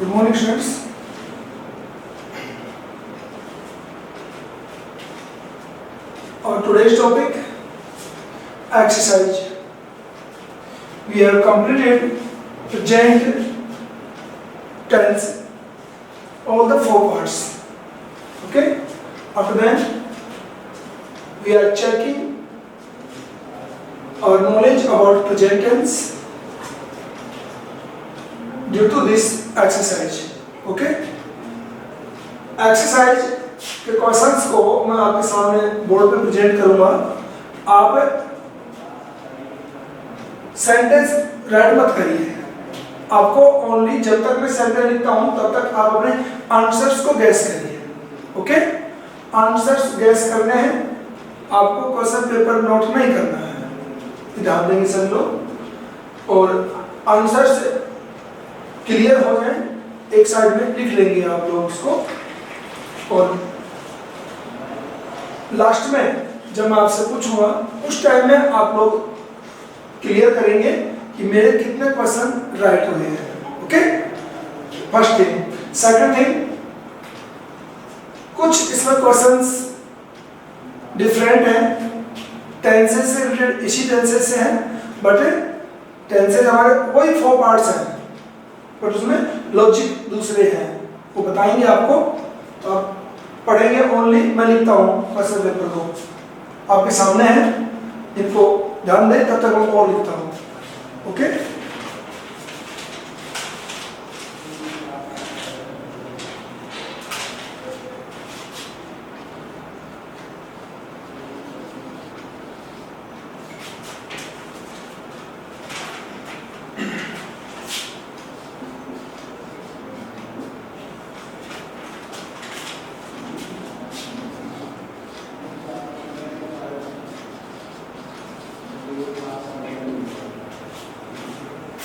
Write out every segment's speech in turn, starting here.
Good morning, students. Our today's topic, exercise. We have completed present tense, all the four parts. Okay. After that, we are checking our knowledge about present tense due to this exercise. Okay. Exercise के questions को मैं आपके सामने board पे present करूंगा. आप sentence right मत करिए. आपको ओनली जब तक मैं सेंटेंस लिखता हूं तब तक आप अपने आंसर्स को गैस करिए. ओके. आंसर्स गैस करने हैं. आपको क्वेश्चन पेपर नोट नहीं करना है. ध्यान देंगे सब लोग. और आंसर्स क्लियर हो जाए एक साइड में लिख लेंगे आप लोग उसको. और लास्ट में जब मैं आपसे पूछूंगा उस टाइम में आप लोग क्लियर करेंगे कि मेरे कितने क्वेश्चन राइट हुए हैं. Okay. First thing. Second thing, कुछ इसमें क्वेश्चंस डिफरेंट हैं. टेंसेस से रिलेटेड इसी टेंसेस से हैं, बट टेंसेस हमारे वही 4 पार्ट्स हैं, बट उसमें लॉजिक दूसरे हैं. वो बताएंगे आपको. तो आप पढ़ेंगे ओनली. मैं लिखता हूँ क्वेश्चन पेपर को आपके सामने है. इनको ध्यान दें तब तक मैं और लिखता हूँ. ओके.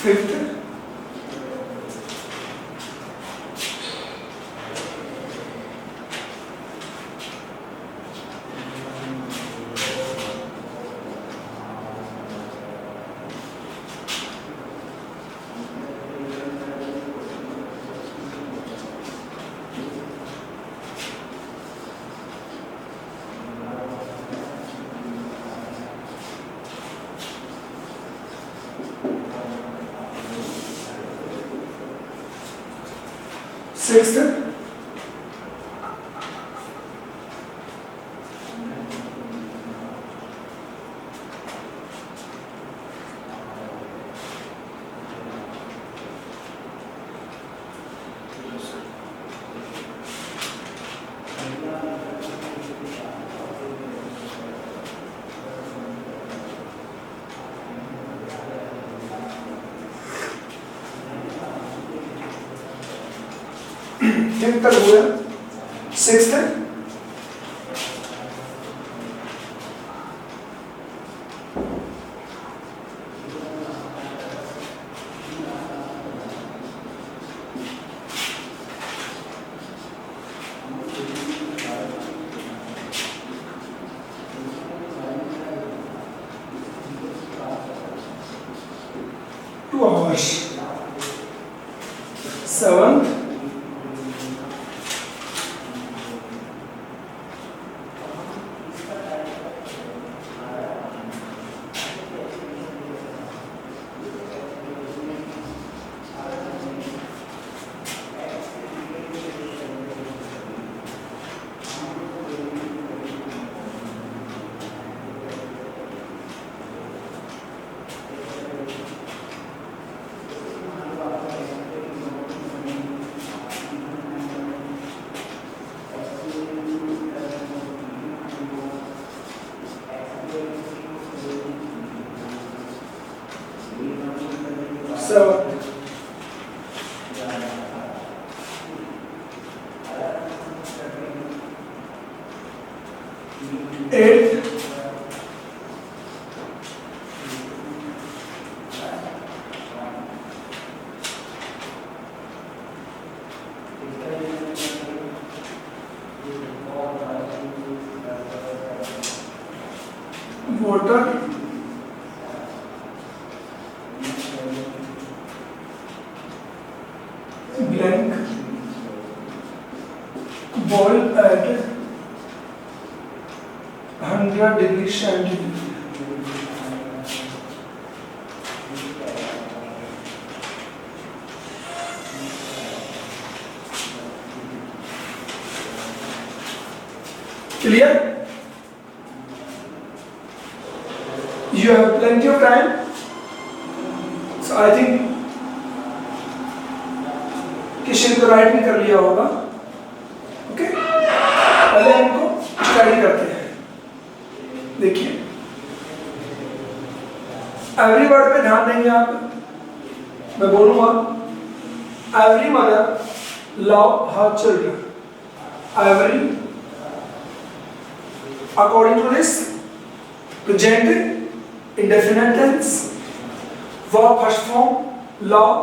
फिफ्थ, सिक्स्थ, तक हुआ. Sixth, two hours. Seventh, eight, water, blank, degree centigrade. Clear? You have plenty of time, so I think किसी को राइट भी कर लिया होगा। ओके, पहले हमको स्टडी करते हैं। देखिए, एवरी वर्ड पे ध्यान देंगे आप। मैं बोलूंगा, every mother love her children. Every, according to this, present indefinite tense, verb first form, love.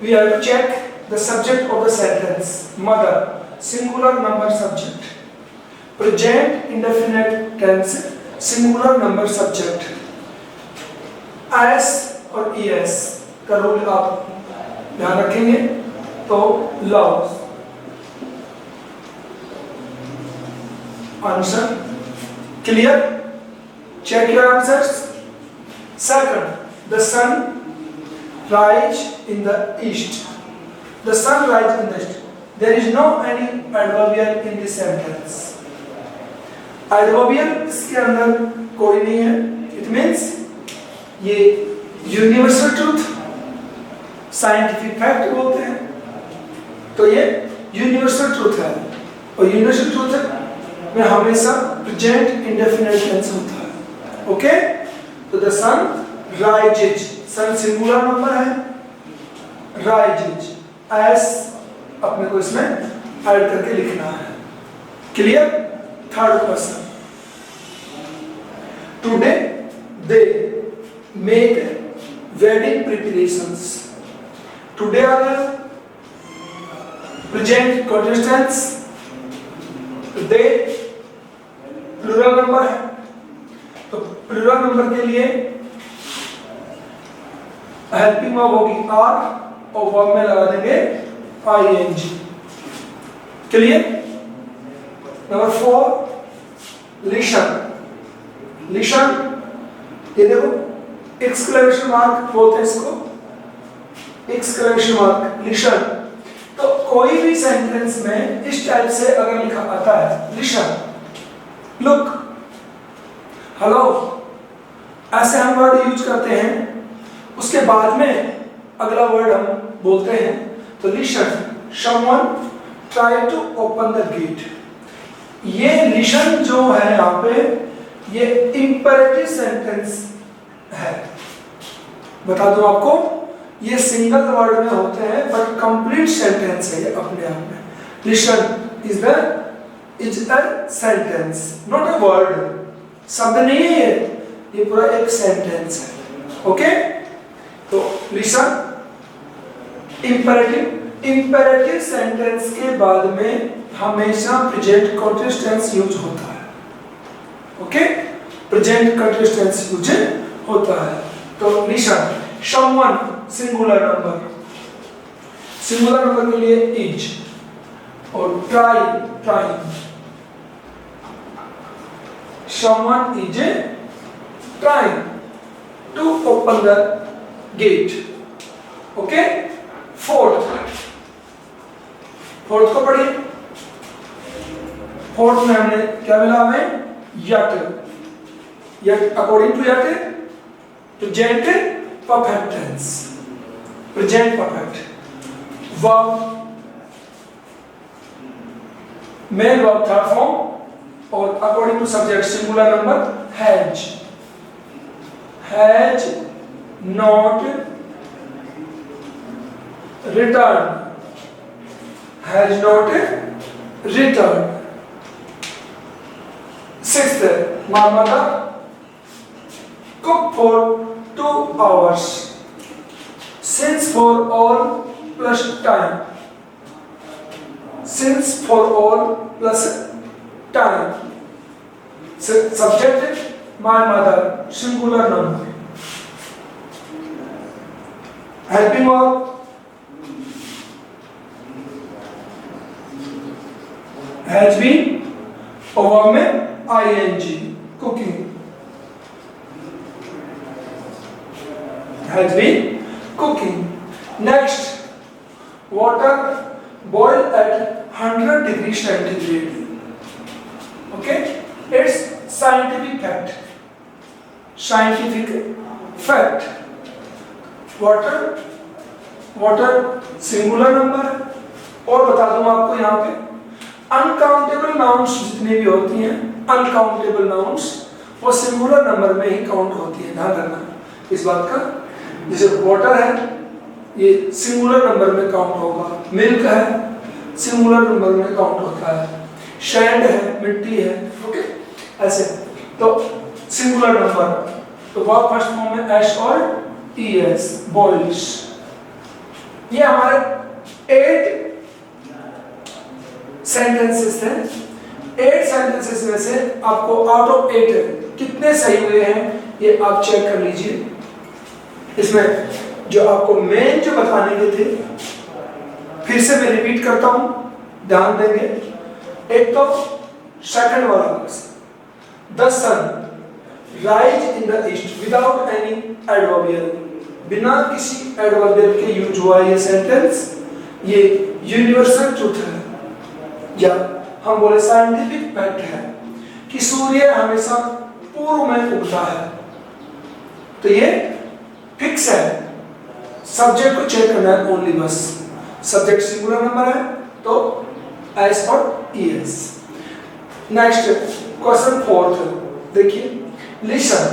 We have to check the subject of the sentence. Mother, singular number subject. Present indefinite tense, singular number subject. as और es का rule आप ध्यान रखेंगे तो love. Answer clear? Check your answers. Second, the sun rise in the east. The sun rise in the east. There is no any adverbial in this sentence. Adverbial इसके अंदर कोई नहीं है. It means ये universal truth, scientific fact बोलते हैं. तो ये universal truth है. और universal truth में हमेशा present indefinite tense होता है. Okay? तो the sun rises. Sun singular number है, राइजेज एस अपने को इसमें ऐड करके लिखना है. Clear? Third question, today they make wedding preparations. Today आ गया, present continuous tense, they plural number है, तो प्लूरल नंबर के लिए हेल्पिंग वर्ब होगी आर और वर्ब में लगा देंगे ING. Clear? Number 4, listen. Listen, ये देखो एक्सक्लेमेशन मार्क बोलते हैं इसको, एक्सक्लेमेशन मार्क, लिशन. तो कोई भी सेंटेंस में इस टाइप से अगर लिखा आता है लिशन, लुक, हेलो, ऐसे हम वर्ड यूज करते हैं, उसके बाद में अगला वर्ड हम बोलते हैं. तो listen, someone try to open the gate. ये लिशन जो है यहाँ पे, ये इंपेरेटिव सेंटेंस है. बता दूं आपको, ये सिंगल वर्ड में होते हैं बट कंप्लीट सेंटेंस है ये अपने आप में. Listen is a sentence, not a word. शब्द नहीं है ये पूरा एक सेंटेंस है. ओके? तो लिसन, इंपेरेटिव सेंटेंस के बाद में हमेशा प्रेजेंट कंटीन्यूअस टेंस यूज होता है. Okay? Present continuous tense use होता है. तो listen, someone singular number, singular number के लिए इज, और trying, someone is trying to open the gate. Okay? Fourth को पढ़िए. फोर्थ में हमने क्या मिला हमें? Yet, according to yet present perfect tense, present perfect. Verb, main verb third form, और according to subject singular number has not returned, has not returned. Sixth, my mother cooked for 2 hours. Since for all plus time, since for all plus time. Subject, my mother, singular number. Helping verb, has been, और verb में ing, cooking, has been cooking. Next, water boiled at 100 degrees centigrade. Okay, it's scientific fact. Scientific fact. Water singular number है। और बता दूं आपको यहाँ पे uncountable nouns जितनी भी होती हैं, अनकाउंटेबल नाउन्स वो सिंगुलर नंबर में ही काउंट होती है। ध्यान रखना इस बात का। जैसे वाटर है ये सिंगुलर नंबर में काउंट होगा, मिल्क है सिंगुलर नंबर में काउंट होता है, सैंड है मिट्टी है। ओके, ऐसे तो सिंगुलर नंबर तो वर्ब फर्स्ट फॉर्म में एस और ईएस, बॉइल्स। ये हमारे 8 सेंटेंसेस हैं। 8 सेंटेंसेस में से आपको आउट ऑफ 8 कितने सही हुए हैं ये आप चेक कर लीजिए। इसमें जो आपको मेन जो बताने के थे, फिर से मैं रिपीट करता हूं, ध्यान देंगे। एक तो सेकंड वाला question, the sun rise in the east without any adverbial, बिना किसी एडवर्बियल के यूज हुआ ये सेंटेंस। ये यूनिवर्सल ट्रूथ है या हम बोले साइंटिफिक फैक्ट है कि सूर्य हमेशा पूर्व में उगता है। तो ये फिक्स है। सब्जेक्ट को चेक करना है ओनली, बस सब्जेक्ट सिंगुलर नंबर है तो एस और ईएस। नेक्स्ट क्वेश्चन 4 देखिए, लिसन,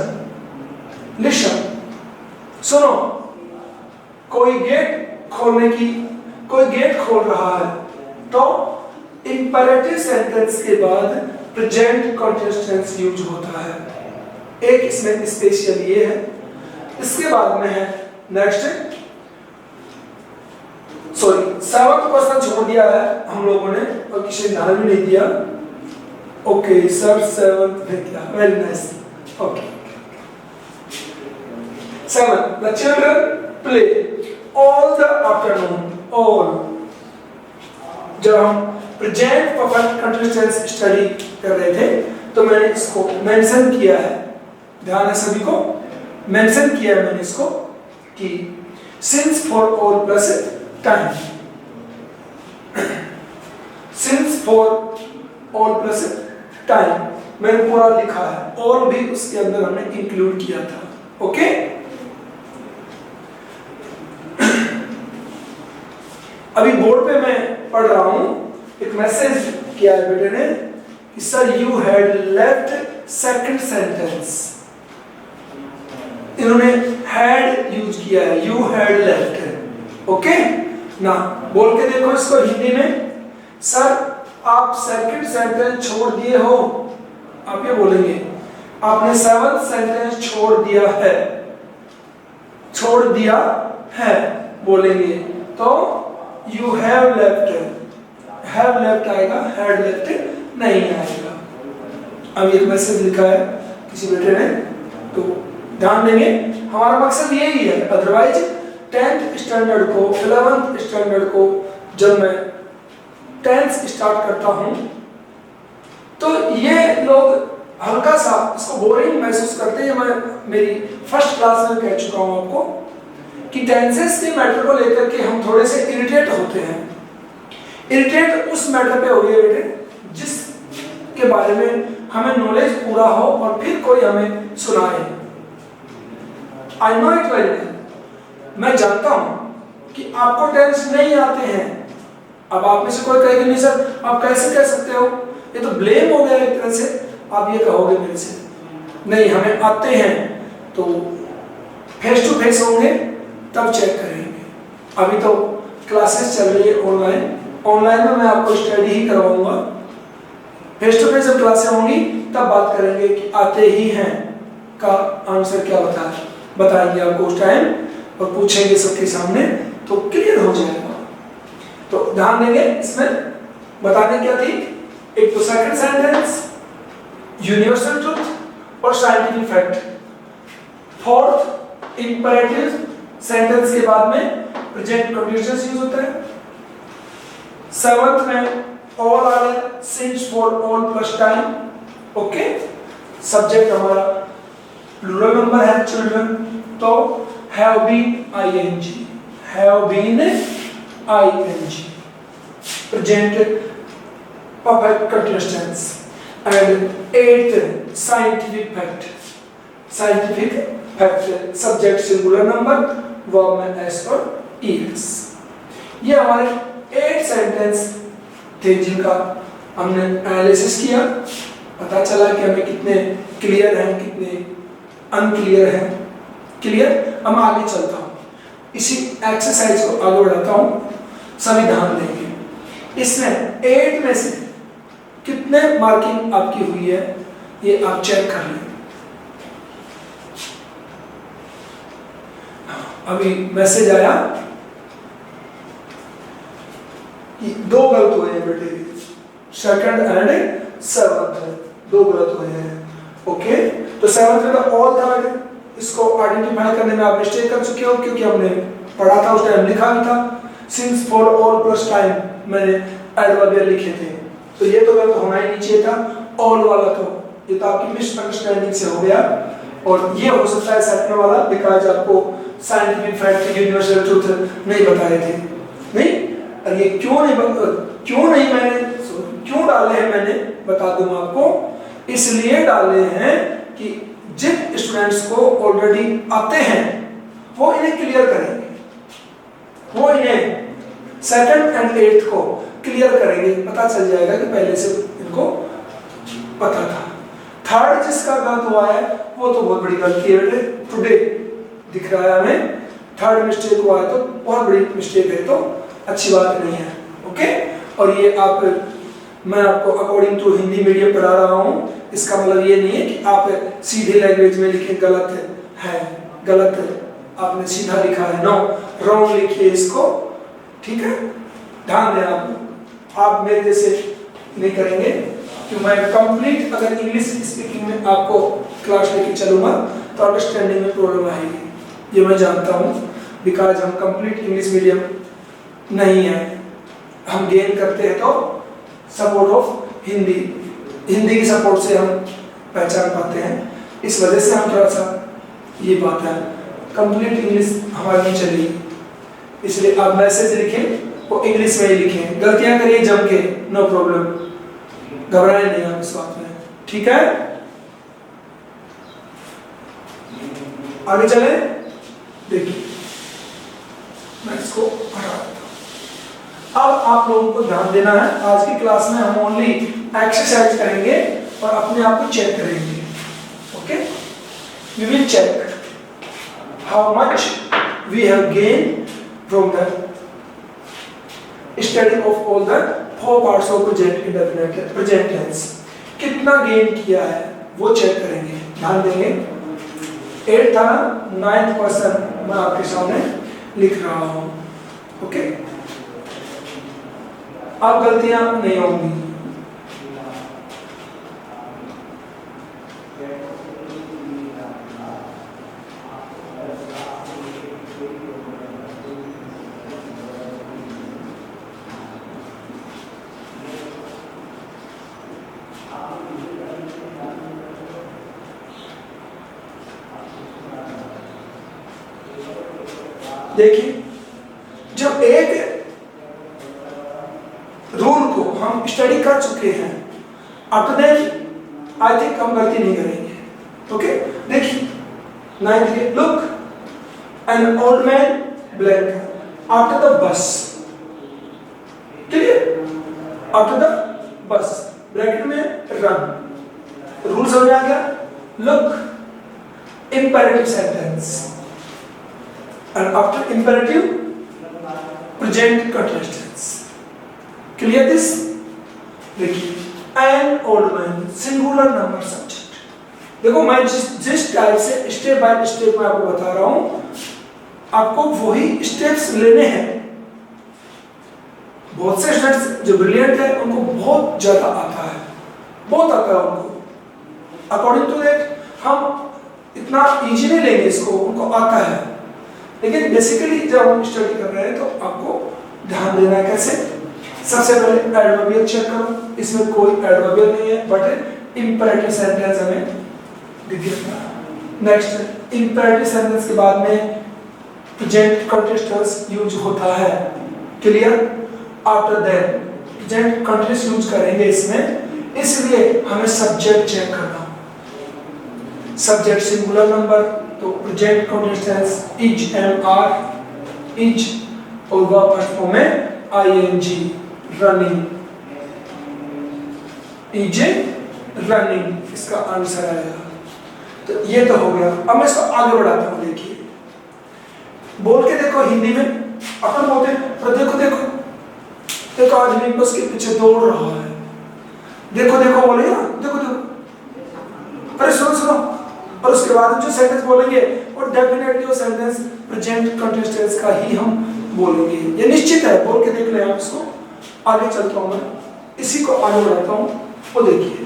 लिसन सुनो, कोई गेट खोल रहा है तो इंपेरेटिव सेंटेंस के बाद प्रेजेंट कंटीन्यूअस टेंस यूज होता है। एक इसमें स्पेशल ये है। इसके बाद में है नेक्स्ट, सॉरी 7वां क्वेश्चन छोड़ दिया है हम लोगों ने और किसी ने ध्यान भी नहीं दिया। ओके सर 7th में किया, very nice. Okay 7, the children play all the afternoon, all। जब हम present perfect continuous tense study कर रहे थे तो मैंने इसको मेंशन किया है, ध्यान है सभी को, मेंशन किया है मैंने इसको कि since for all plus time, since for all plus time मैंने पूरा लिखा है और भी उसके अंदर हमने इंक्लूड किया था। ओके, अभी बोर्ड पे मैं पढ़ रहा हूं, एक मैसेज किया है बेटे ने कि sir you had left second sentence. इन्होंने हैड यूज किया है, यू हैड लेफ्ट। ओके ना, बोल के देखो इसको हिंदी में, सर आप सेकंड सेंटेंस छोड़ दिए हो। आप ये बोलेंगे आपने 7th सेंटेंस छोड़ दिया है, छोड़ दिया है बोलेंगे तो यू हैव लेफ्ट आएगा, हैड लेफ्ट नहीं आएगा। अब एक मैसेज लिखा है किसी बेटे ने, तो ध्यान देंगे। हमारा मकसद यही है, अदरवाइज 10th स्टैंडर्ड को 11th स्टैंडर्ड को जब मैं टेंस स्टार्ट करता हूं तो ये लोग हल्का सा इसको बोरिंग महसूस करते हैं। मैं मेरी फर्स्ट क्लास में कह चुका हूं आपको कि टेंसेस के मैटर को लेकर के हम थोड़े से इरिटेट होते हैं। इरिटेट उस मैटर पे होइए बेटे जिस के बारे में हमें नॉलेज पूरा हो और फिर कोई हमें सुनाए। I know it very well, मैं जानता हूं कि आपको टेंस नहीं आते हैं। अब आप में से कोई कहेगा नहीं सर आप कैसे कह सकते हो, ये तो ब्लेम हो गया एक तरह से, आप ये कहोगे मेरे से। नहीं, हमें आते हैं तो फेस टू फेस होंगे तब चेक करेंगे। अभी तो क्लासेस चल रही है ऑनलाइन, ऑनलाइन में मैं आपको स्टडी ही करवाऊंगा। फेस टू फेस जब क्लासें होंगी तब बात करेंगे कि आते ही हैं का आंसर क्या बताएंगे आपको उस टाइम और पूछेंगे सबके सामने तो क्लियर हो जाएगा। तो ध्यान देंगे, इसमें बताने क्या थी, एक तो सेकंड सेंटेंस, यूनिवर्सल ट्रूथ और scientific fact. 4th imperative sentence के बाद में प्रेजेंट कंडीशंस यूज होता है। 7th में ऑल आ गया, since for all plus time okay, subject हमारा प्लूरल नंबर है चिल्ड्रन, तो have been ing, have been ing, present perfect continuous tense, and at scientific fact, scientific fact subject singular number, verb में S और es। ये हमारे 8 sentence थे जिनका हमने एनालिसिस किया, पता चला कि हमें कितने क्लियर हैं कितने अनक्लियर हैं। क्लियर? अब मैं आगे चलता हूँ, इसी एक्सरसाइज को आगे बढ़ाता हूँ, सभी ध्यान देंगे। इसमें 8 में से कितने मार्किंग आपकी हुई है ये आप चेक कर लें। अभी मैसेज आया कि 2 गलत हुए हैं बेटे, सेकंड एंड 7th 2 गलत हुए हैं। ओके, तो 7th में तो ऑल था बेटे, इसको आइडेंटिफाई करने में आप मिस्टेक कर चुके हो क्योंकि हमने पढ़ा था, उस टाइम लिखा भी था since for all plus time मैंने एडवर्बियल लिखे थे, तो ये तो गलत होना ही नहीं चाहिए था। ऑल वाला तो ये तो आपकी मिसअंडरस्टैंडिंग से हो गया, और ये हो सकता है सेकंड वाला बिकॉज़ आपको साइंटिफिक फैक्ट यूनिवर्सल ट्रूथ नहीं बताए थे। नहीं, और ये क्यों नहीं मैंने क्यों डाले हैं मैंने बता दूं आपको, इसलिए डाले हैं कि जिन स्टूडेंट्स को ऑलरेडी आते हैं वो इन्हें क्लियर करेंगे, वो इन्हें सेकंड एंड 8th को क्लियर करेंगे, पता चल जाएगा कि पहले से इनको पता था। थर्ड जिसका गलत हुआ है वो तो बहुत बड़ी गलती है, टुडे दिख रहा है हमें, थर्ड मिस्टेक हुआ है तो बहुत बड़ी मिस्टेक है, तो अच्छी बात नहीं है। ओके, और ये मैं आपको अकॉर्डिंग टू हिंदी मीडियम पढ़ा रहा हूँ, इसका मतलब ये नहीं है कि आप सीधे लैंग्वेज में लिखे गलत है, गलत है आपने सीधा लिखा है, नो, रॉन्ग लिखिए इसको, ठीक है। ध्यान दें आप मेरे जैसे नहीं करेंगे कि मैं कंप्लीट अगर इंग्लिश स्पीकिंग में आपको क्लास लेके चलूंगा तो अंडरस्टैंडिंग में प्रॉब्लम आएगी, ये मैं जानता हूँ, बिकॉज हम कंप्लीट इंग्लिश मीडियम नहीं है, हम गेन करते हैं तो सपोर्ट ऑफ हिंदी की सपोर्ट से हम पहचान पाते हैं, इस वजह से हम थोड़ा सा ये बात है कंप्लीट इंग्लिश हमारी नहीं चलेगी, इसलिए आप मैसेज लिखें वो इंग्लिश में ही लिखें, गलतियां करिए जम के, नो प्रॉब्लम, घबराए नहीं आप इस बात में, ठीक है। आगे चले, देखिए मैं इसको हटा देता हूं। अब आप लोगों को ध्यान देना है, आज की क्लास में हम ओनली एक्सरसाइज करेंगे और अपने आप को चेक करेंगे। Okay, we will check how much we have gain from the study of all the 4 parts of present indefinite present tense, कितना गेन किया है वो चेक करेंगे, ध्यान देंगे। 8th था, 9th क्वेश्चन मैं आपके सामने लिख रहा हूं। ओके, अब गलतियां नहीं होंगी। देखिए, जब एक रूल को हम स्टडी कर चुके हैं, आफ्टर दैट आई थिंक हम गलती नहीं करेंगे। ओके, देखिए 9th, look an old man blank after the bus, clear, after the bus, bracket में रन, रूल समझ आ गया। Look imperative sentence, and after imperative present continuous tense, clear this। देखिए, an old man singular number subject, देखो मैं जिस type से step by step मैं आपको बता रहा हूं, आपको वही स्टेप्स लेने हैं। बहुत से स्टूडेंट्स जो ब्रिलियंट है उनको बहुत ज्यादा आता है, बहुत आता है उनको, अकॉर्डिंग टू दैट हम इतना इजी नहीं लेंगे इसको, उनको आता है, लेकिन बेसिकली जब हम स्टडी कर रहे हैं तो आपको ध्यान देना है कैसे। सबसे पहले एडवर्बियल चेक करो, इसमें कोई एडवर्बियल नहीं है, बट इंपेरेटिव सेंटेंस हमें दिख गया। नेक्स्ट इंपेरेटिव सेंटेंस के बाद में प्रेजेंट कंटीन्यूअस यूज होता है। Clear? After that present continuous use करेंगे इसमें, इसलिए हमें सब्जेक्ट चेक करना। सब्जेक्ट सिंगुलर नंबर तो present continuous is am are is, और वर्ब फर्स्ट फॉर्म में आईएनजी रनिंग, इज रनिंग इसका आंसर आएगा। तो ये तो हो गया। अब मैं इसको आगे बढ़ाता हूं। देखिए बोल के देखो हिंदी में अपन बोलते हैं, पर देखो देखो एक आदमी बस के पीछे दौड़ रहा है, देखो देखो बोले ना, देखो देखो, अरे सुनो सुनो, और उसके बाद जो सेंटेंस बोलेंगे और डेफिनेटली वो सेंटेंस प्रेजेंट कंटीन्यूअस टेंस का ही हम बोलेंगे, ये निश्चित है। बोल के देख ले आप इसको। आगे चलता हूं मैं, इसी को आगे बढ़ाता हूं। वो देखिए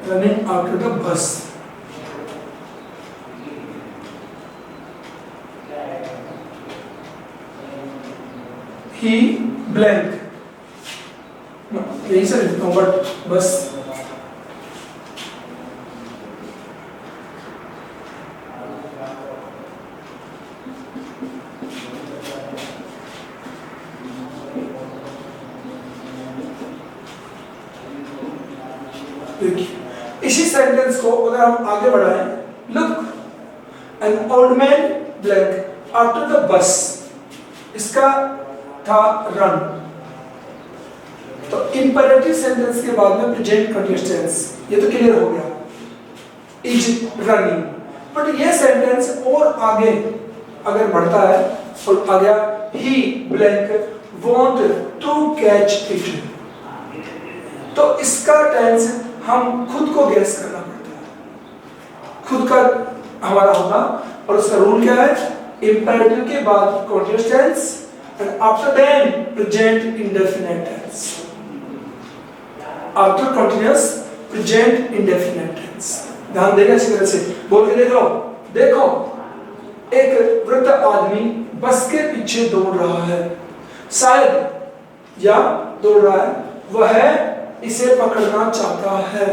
running after the bus, he blank, यही से लिखता हूँ बट बस देखिए इसी सेंटेंस को अगर हम आगे बढ़ाएं, look an old man blank after the bus, इसका था रन। तो इंपेरेटिव सेंटेंस के बाद में प्रेजेंट कंटीन्यूअस टेंस, ये तो क्लियर हो गया, इज रनिंग। बट ये सेंटेंस और आगे अगर बढ़ता है और आ गया he blank want to catch it, तो इसका टेंस हम खुद को गेस करना पड़ता है, खुद का हमारा होगा। और उसका रूल क्या है? इंपेरेटिव के बाद continuous tense and after then present indefinite tense, after continuous present indefinite tense। ध्यान देना इसी तरह से, बोल के देख लो। देखो एक वृद्ध आदमी बस के पीछे दौड़ रहा है, शायद या दौड़ रहा है, वह इसे पकड़ना चाहता है,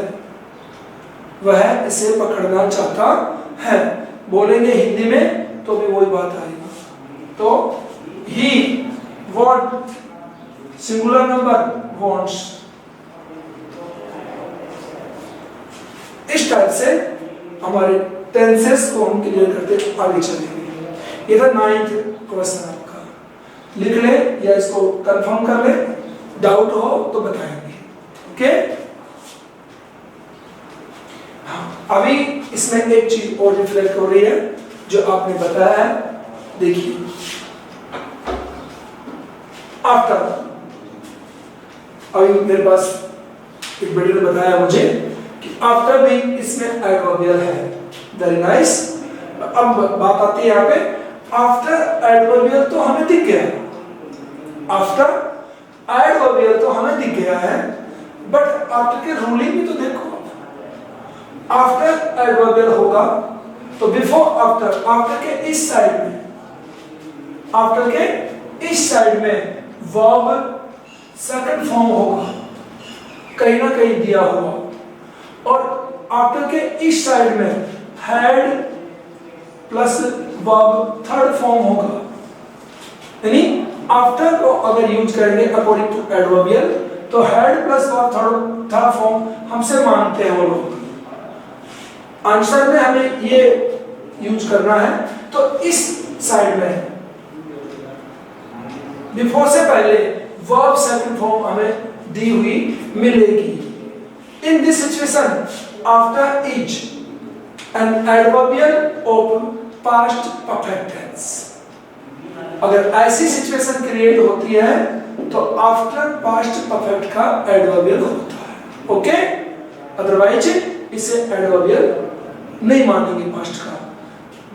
वह इसे पकड़ना चाहता है। बोलेंगे हिंदी में तो भी वही बात आएगी। तो he want singular number wants, इस टाइप से हमारे टेंसेस को हम क्लियर करते आगे चलेंगे। ये था 9th क्वेश्चन आपका, लिख ले या इसको कंफर्म कर ले, डाउट हो तो बताएंगे। ओके हाँ, अभी इसमें एक चीज और रिफ्लेक्ट हो रही है जो आपने बताया है। देखिए आफ्टर, अभी मेरे पास एक बेटे ने बताया मुझे कि आफ्टर भी इसमें एडवर्बियल है। Very nice. अब बात आती है यहाँ पे, आफ्टर एडवर्बियल तो हमें दिख गया, आफ्टर एडवर्बियल तो हमें दिख गया है, बट आफ्टर के रूलिंग भी तो देखो। आफ्टर एडवर्बियल होगा तो बिफोर आफ्टर, आफ्टर के इस साइड में, आफ्टर के इस साइड में वर्ब सेकंड फॉर्म होगा, कहीं ना कहीं दिया हुआ, और आफ्टर के इस साइड में had plus verb third form होगा। यानी आफ्टर को अगर यूज करेंगे अकॉर्डिंग टू एडवर्बियल तो had plus verb third form हमसे मांगते हैं वो लोग। आंसर में हमें ये यूज करना है, तो इस साइड में बिफोर से पहले वर्ब सेकंड फॉर्म हमें दी हुई मिलेगी। In this situation after is an adverbial of past perfect tense. अगर ऐसी सिचुएशन क्रिएट होती है तो आफ्टर पास्ट परफेक्ट का एडवर्बियल होता है। ओके, अदरवाइज इसे एडवर्बियल नहीं मानेंगे पास्ट का।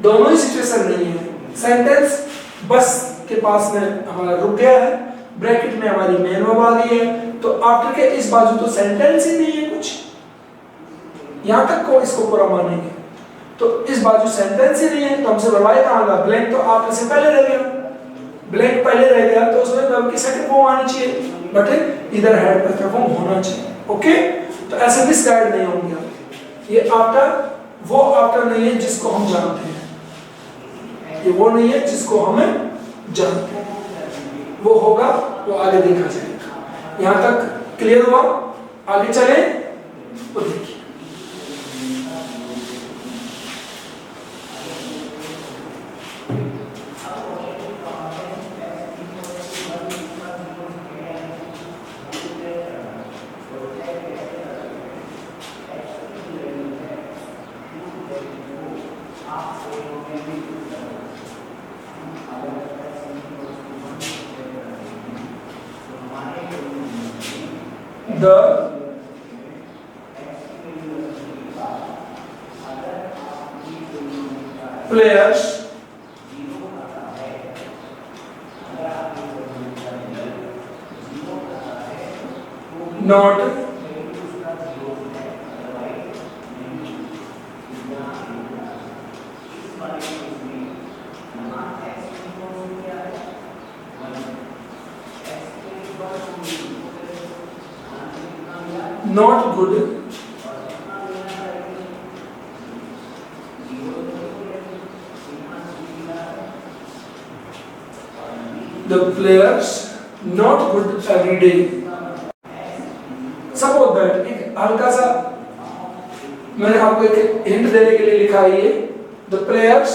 दोनों ही सिचुएशन नहीं है। सेंटेंस बस के पास में हमारा रुक गया है, ब्रैकेट में हमारी मेन वर्ब आ गई है, तो आफ्टर के इस बाजू तो सेंटेंस ही नहीं है कुछ, यहां तक को इसको पूरा मानेंगे। तो इस बाजू सेंटेंस ही नहीं है, तो हमसे वर्ब कहां आएगा? ब्लैंक तो आफ्टर से पहले रह गया। ब्लैंक पहले रह गया तो उसमें वर्ब की सेकंड फॉर्म आनी चाहिए, बट इधर हेड पर फॉर्म होना चाहिए। ओके, तो ऐसे भी स्लाइड नहीं होंगे आप। ये आफ्टर वो आफ्टर नहीं है जिसको हम जानते हैं, ये वो नहीं है जिसको हमें जानते हैं, वो होगा वो आगे देखा जाएगा। यहां तक क्लियर हुआ? आगे चले तो देखिए the players not not good the players not good every day। Suppose that एक हल्का सा मैंने आपको एक हिंट देने के लिए लिखा है ये the players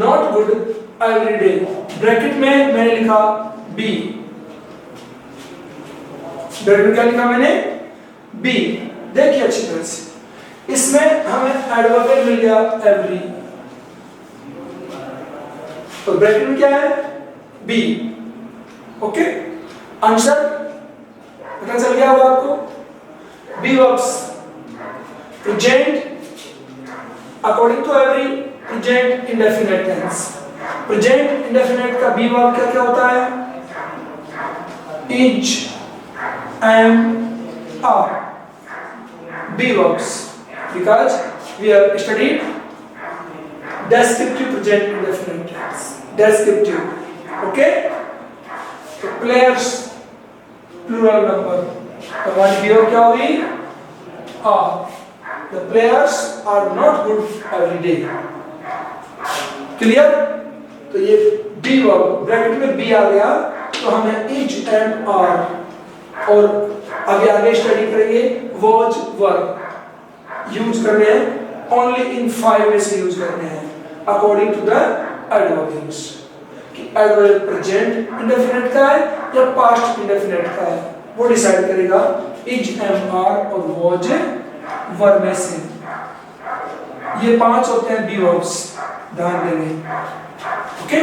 not good every day, bracket में मैंने लिखा बी, ब्रैकेट में क्या लिखा मैंने बी। देखिए अच्छी तरह से इसमें हमें एडवर्ब मिल गया एवरी, तो ब्रैकेट में क्या है बी। ओके, आंसर पता चल गया होगा आपको। Be verbs present according to every present indefinite tense. Present indefinite का बी वर्ब क्या क्या होता है? Is, am, are. Be verbs because we have studied descriptive present indefinite tense, descriptive। okay, तो players plural number, तो हमारी B verb क्या होगी? are। the players are not good every day। Clear? तो ये बी वर्ब ब्रैकेट में B आ गया तो हमें इज एंड आर, और आगे आगे स्टडी करेंगे वॉज वर्ब यूज करने हैं, ओनली इन 5 में से यूज करने हैं अकॉर्डिंग टू द एडवर्ब्स। कि एडवर्ब प्रेजेंट इंडेफिनिट का है या पास्ट इंडेफिनिट का है, वो डिसाइड करेगा इज, एम, आर और वॉज वर्ब में से। ये 5 होते हैं बी वर्ब्स, ध्यान देंगे। ओके,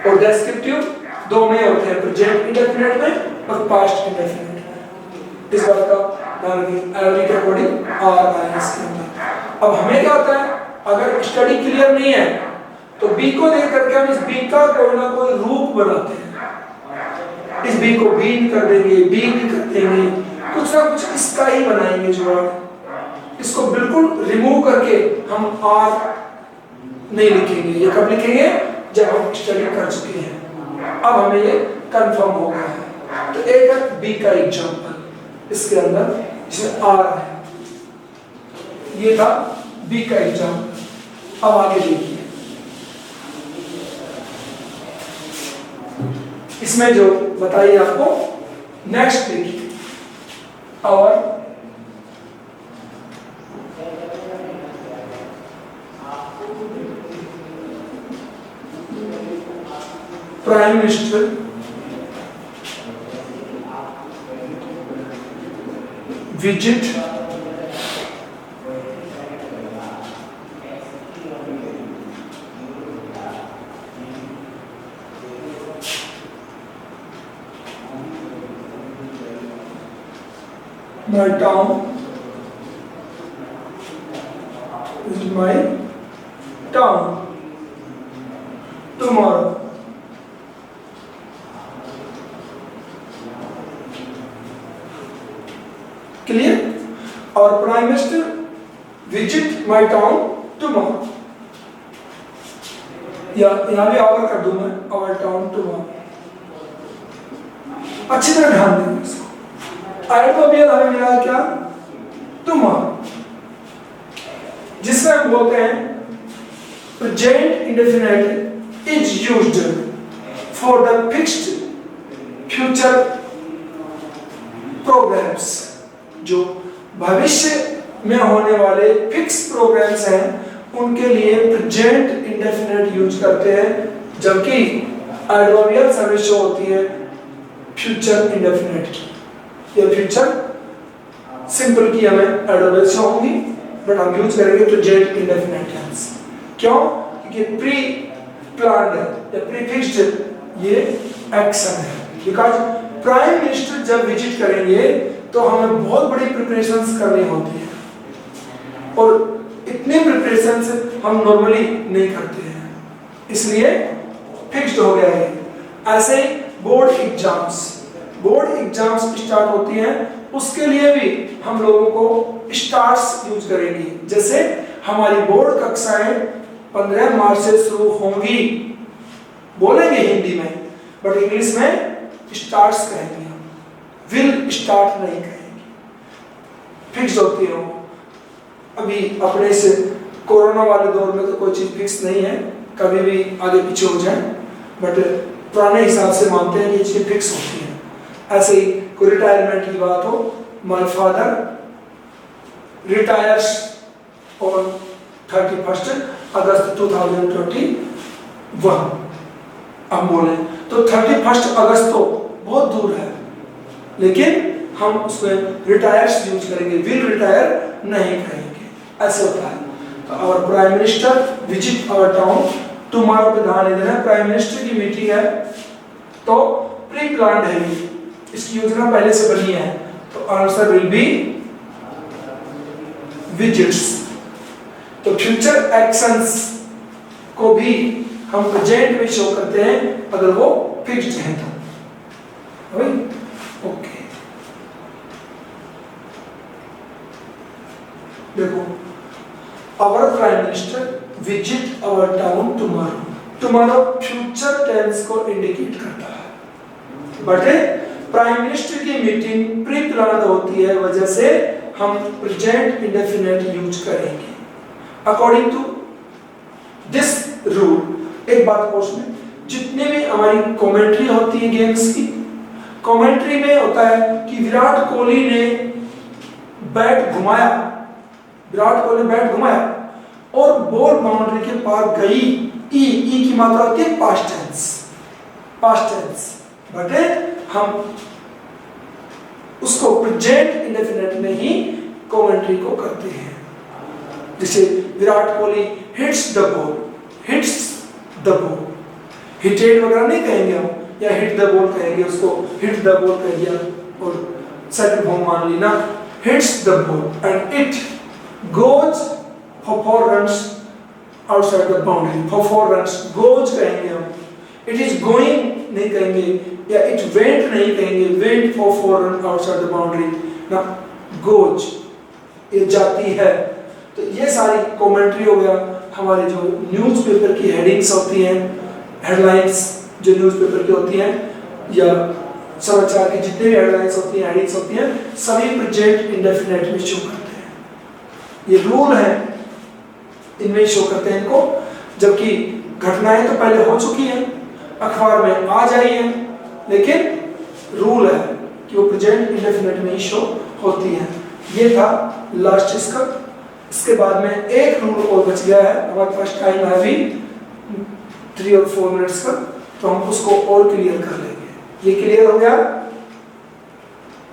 और डेस्क्रिप्टिव 2 में होते हैं, प्रेजेंट इंडेफिनिट में और पास्ट इंडेफिनिट में। इस बात का ध्यान रखिए, एवरी के अकॉर्डिंग आर आए इसके अंदर। अब हमें क्या होता है, अगर स्टडी क्लियर नहीं है तो बी को देख करके हम इस बी का कोई ना कोई रूप बनाते हैं। इस बी को बी कर देंगे, बी कर देंगे, कुछ ना कुछ इसका ही बनाएंगे जुगाड़। इसको बिल्कुल रिमूव करके हम आर नहीं लिखेंगे। ये कब लिखेंगे? जब हम स्टडी कर चुके हैं। अब हमें ये कंफर्म हो गया है। तो एक है बी का एग्जांपल इसके अंदर जिसमें आर है, ये था बी का एग्जांपल। अब आगे देखिए, इसमें जो बताइए आपको, नेक्स्ट देखिए, और prime minister visit my town, this is my town tomorrow। क्लियर? और prime minister visit my town tomorrow, या यहाँ भी आवर कर दूं मैं, आवर टाउन टुमारो। अच्छी तरह ध्यान देंगे इसको। एडवर्बियल हमें मिला क्या? टुमारो, जिसमें हम बोलते हैं present indefinite is used for the fixed future programs. जो भविष्य में होने वाले फिक्स प्रोग्राम्स हैं उनके लिए प्रेजेंट इंडेफिनिट यूज करते हैं, जबकि एडवर्बियल सर्विस जो होती है फ्यूचर इंडेफिनिट की या फ्यूचर सिंपल की हमें एडवर्बियल से होंगी, बट हम यूज करेंगे प्रेजेंट इंडेफिनिट टेंस। क्यों? क्योंकि प्री प्लान्ड या प्री फिक्स्ड ये एक्शन है। बिकॉज प्राइम मिनिस्टर जब विजिट करेंगे तो हमें बहुत बड़ी प्रिपरेशंस करनी होती है और इतने प्रिपरेशंस हम नॉर्मली नहीं करते हैं, इसलिए फिक्स्ड हो गया है। ऐसे ही बोर्ड एग्जाम्स स्टार्ट होती हैं, उसके लिए भी हम लोगों को स्टार्स यूज करेंगे। जैसे हमारी बोर्ड कक्षाएं 15 मार्च से शुरू होंगी, बोलेंगे हिंदी में, बट इंग्लिश में स्टार्ट्स कहेंगे, हम विल स्टार्ट नहीं कहेंगे, फिक्स होती है। अभी अपने से कोरोना वाले दौर में तो कोई चीज फिक्स नहीं है, कभी भी आगे पीछे हो जाए, बट पुराने हिसाब से मानते हैं कि चीज फिक्स होती है। ऐसे ही कोई रिटायरमेंट की बात हो, माय फादर रिटायर्स ऑन 31 अगस्त 2021, हम बोले तो 31 अगस्त तो बहुत दूर है, लेकिन हम उसमें रिटायर्स यूज करेंगे, विल रिटायर नहीं कहेंगे, ऐसे होता है। तो our prime minister visit our town tomorrow पे ध्यान देना है। प्राइम मिनिस्टर की मीटिंग है तो प्री प्लान्ड है, इसकी योजना पहले से बनी है, तो आंसर विल बी विजिट्स। तो फ्यूचर एक्शंस को भी हम प्रेजेंट में शो करते हैं अगर वो फिक्स्ड है तो। ओके, देखो, our prime minister visit our town tomorrow. Tomorrow future tense को इंडिकेट करता है, बट प्राइम मिनिस्टर की मीटिंग प्री प्लान होती है, वजह से हम प्रेजेंट इंडेफिनिट यूज करेंगे। अकॉर्डिंग टू दिस रूल, एक बात पूछने, जितने भी हमारी कमेंट्री होती है गेम्स की, कमेंट्री में होता है कि विराट कोहली ने बैट घुमाया, और बॉल बाउंड्री के पार गई। ई की मात्रा होती है पास्ट टेंस, बट हम उसको प्रेजेंट इंडेफिनिट में ही कमेंट्री को करते हैं। जैसे Virat Kohli hits the ball, hitted वगैरह नहीं कहेंगे हम, या हिट द बॉल कहेंगे, उसको हिट द बॉल कह दिया और सेट होम मान ली ना, hits the ball and it goes for 4 runs outside the boundary. For 4 runs goes कहेंगे हम, इट इज गोइंग नहीं कहेंगे, या इट वेंट नहीं कहेंगे, went for 4 run outside the boundary ना, गोज ये जाती है। तो ये सारी कमेंट्री हो गया। हमारे जो न्यूज़पेपर की हेडिंग्स होती हैं, हेडलाइंस जो न्यूज़पेपर की होती हैं, या समाचार की जितने भी हेडलाइंस होती हैं, हेडिंग्स होती हैं, सभी प्रेजेंट इंडेफिनिट में शो करते हैं। ये रूल है, इनमें शो करते हैं इनको, जबकि घटनाएं तो पहले हो चुकी हैं, अखबार में आ जाई है, लेकिन रूल है कि वो प्रेजेंट इंडेफिनिट में ही शो होती है। ये था लास्ट इसका। इसके बाद में एक रूल और बच गया है, हमारे पास टाइम है अभी 3 और 4 मिनट्स का, तो हम उसको और क्लियर कर लेंगे। ये क्लियर हो गया।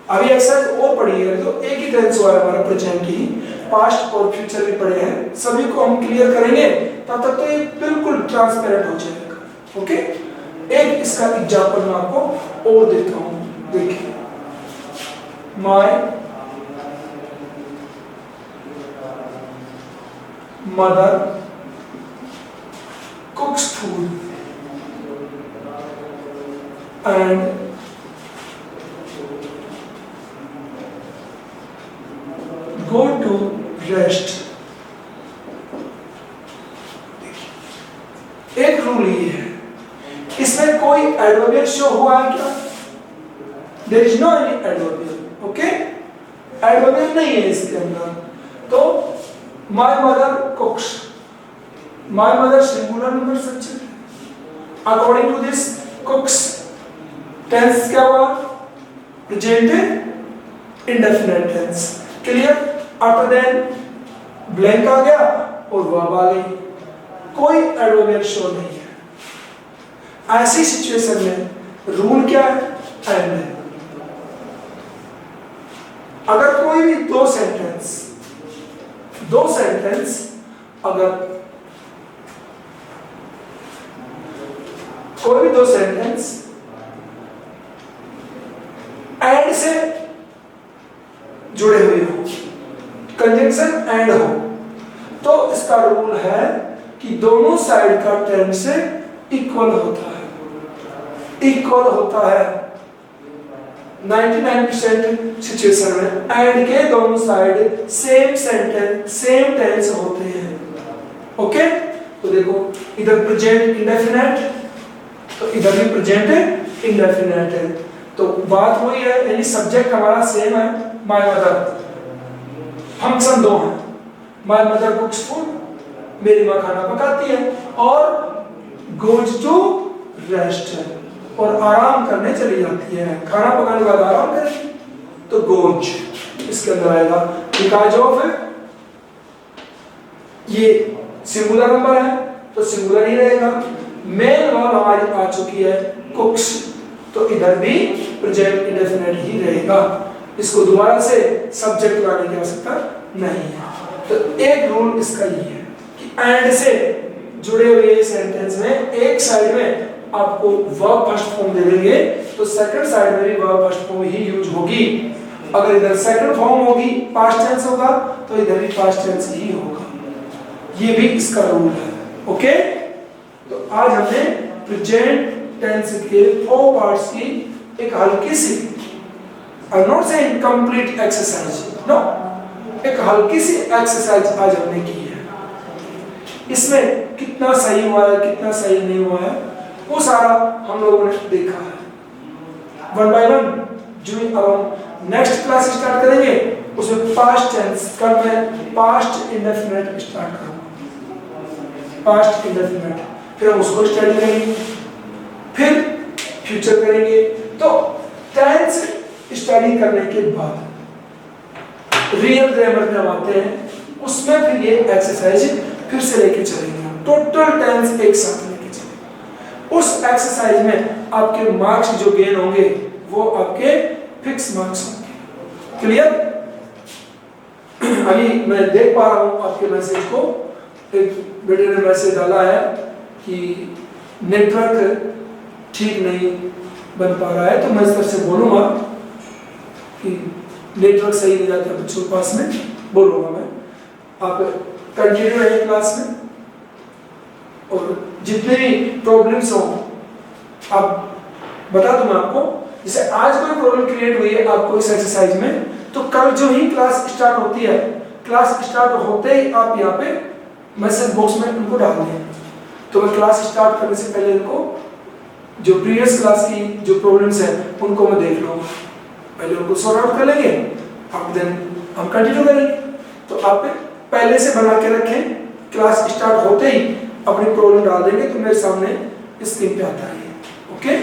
अभी एक्सरसाइज और पढ़ी है, तो एक ही टेंस हुआ है हमारा, प्रेजेंट ही, पास्ट और फ्यूचर भी पढ़े हैं, सभी को हम क्लियर करेंगे, तब तक तो ये बिल्कुल ट्रांसपेरेंट हो जाएगा। ओके, एक इसका एग्जांपल मैं आपको और देता हूं, देखिए, my mother cooks food and go to rest। एक रूल ये है, इसमें कोई एडवर्बियल शो हुआ है क्या? There is no any adverbial. Okay, adverbial नहीं है इसके अंदर। तो my mother cooks, my mother singular number subject. According to this cooks tense क्या हुआ? Present indefinite tense. Clear? After then blank आ गया और वर्ब आ गई, कोई एडवर्बियल शो नहीं है। ऐसी सिचुएशन में रूल क्या है? एंड है। अगर कोई भी दो सेंटेंस अगर कोई भी दो सेंटेंस एंड से जुड़े हुए हो, कंजंक्शन एंड हो, तो इसका रूल है कि दोनों साइड का टेंस इक्वल होता है। इक्वल होता है 99% सिचुएशन में एंड के दोनों side same sentence same tense होते हैं। ओके, तो देखो इधर प्रेजेंट इंडेफिनिट, तो इधर भी प्रेजेंट इंडेफिनिट है। तो बात वही है, यानी सब्जेक्ट हमारा सेम है, माय मदर। फंक्शन दो है, माय मदर कुक्स फूड, मेरी माँ खाना पकाती है, और गोज टू रेस्ट है, और आराम करने चली जाती है। खाना पकाने के बाद आराम करेगी, तो गोज इसके अंदर आएगा। बिकॉज ऑफ ये सिंगुलर नंबर है तो सिंगुलर ही रहेगा। मेन वर्ब हमारी आ चुकी है कुक्स, तो इधर भी प्रेजेंट इंडेफिनिट ही रहेगा। इसको दोबारा से सब्जेक्ट लाने की आवश्यकता नहीं है। तो एक रूल इसका ये है कि एंड से जुड़े हुए सेंटेंस में एक साइड में आपको वर्ब फर्स्ट फॉर्म दे देंगे, तो सेकंड साइड में भी वर्ब फर्स्ट फॉर्म ही यूज होगी। अगर इधर सेकंड फॉर्म होगी, पास्ट टेंस होगा, तो इधर भी पास्ट टेंस ही होगा। ये भी इसका रूल है। ओके, तो आज हमने प्रेजेंट टेंस के 4 पार्ट्स की एक हल्की सी, आई नॉट से इनकम्प्लीट एक्सरसाइज, नो, एक हल्की सी एक्सरसाइज आज हमने की है। इसमें कितना सही हुआ है, कितना सही नहीं हुआ है, वो सारा हम लोगों ने देखा है। वन बाय वन जो अब हम नेक्स्ट क्लास स्टार्ट करेंगे, उसमें पास्ट टेंस, कल मैं पास्ट इंडेफिनिट स्टार्ट करूंगा, पास्ट इंडेफिनिट, फिर हम उसको स्टडी करेंगे, फिर फ्यूचर करेंगे। तो टेंस स्टडी करने के बाद रियल ग्रामर में आते हैं, उसमें फिर ये एक्सरसाइज फिर से लेके चलेंगे, टोटल टेंस एक साथ लेके चलेंगे। उस एक्सरसाइज में आपके मार्क्स जो गेन होंगे वो आपके फिक्स मार्क्स होंगे। क्लियर? अभी मैं देख पा रहा हूं आपके मैसेज को, एक बेटे ने मैसेज डाला है कि नेटवर्क ठीक नहीं बन पा रहा है, तो मैं इस तरह से बोलूंगा कि नेटवर्क सही नहीं जाता बच्चों के पास में, बोलूंगा मैं। आप कंटिन्यू रहे क्लास में, और जितने भी प्रॉब्लम्स हो आप बता दूं मैं आपको। जैसे आज कोई प्रॉब्लम क्रिएट हुई है आपको इस एक्सरसाइज में, तो कल जो ही क्लास स्टार्ट होती है, क्लास स्टार्ट होते ही आप यहाँ पे मैसेज बॉक्स में उनको डाल दें। तो मैं क्लास स्टार्ट करने से पहले इनको जो प्रीवियस क्लास की जो प्रॉब्लम्स हैं उनको मैं देख लूँगा, पहले उनको सॉर्ट आउट कर लेंगे, अब देन हम कंटिन्यू करेंगे। तो आप पहले से बना के रखें, क्लास स्टार्ट होते ही अपनी प्रॉब्लम डाल देंगे तो मेरे सामने स्क्रीन पे आता है। ओके।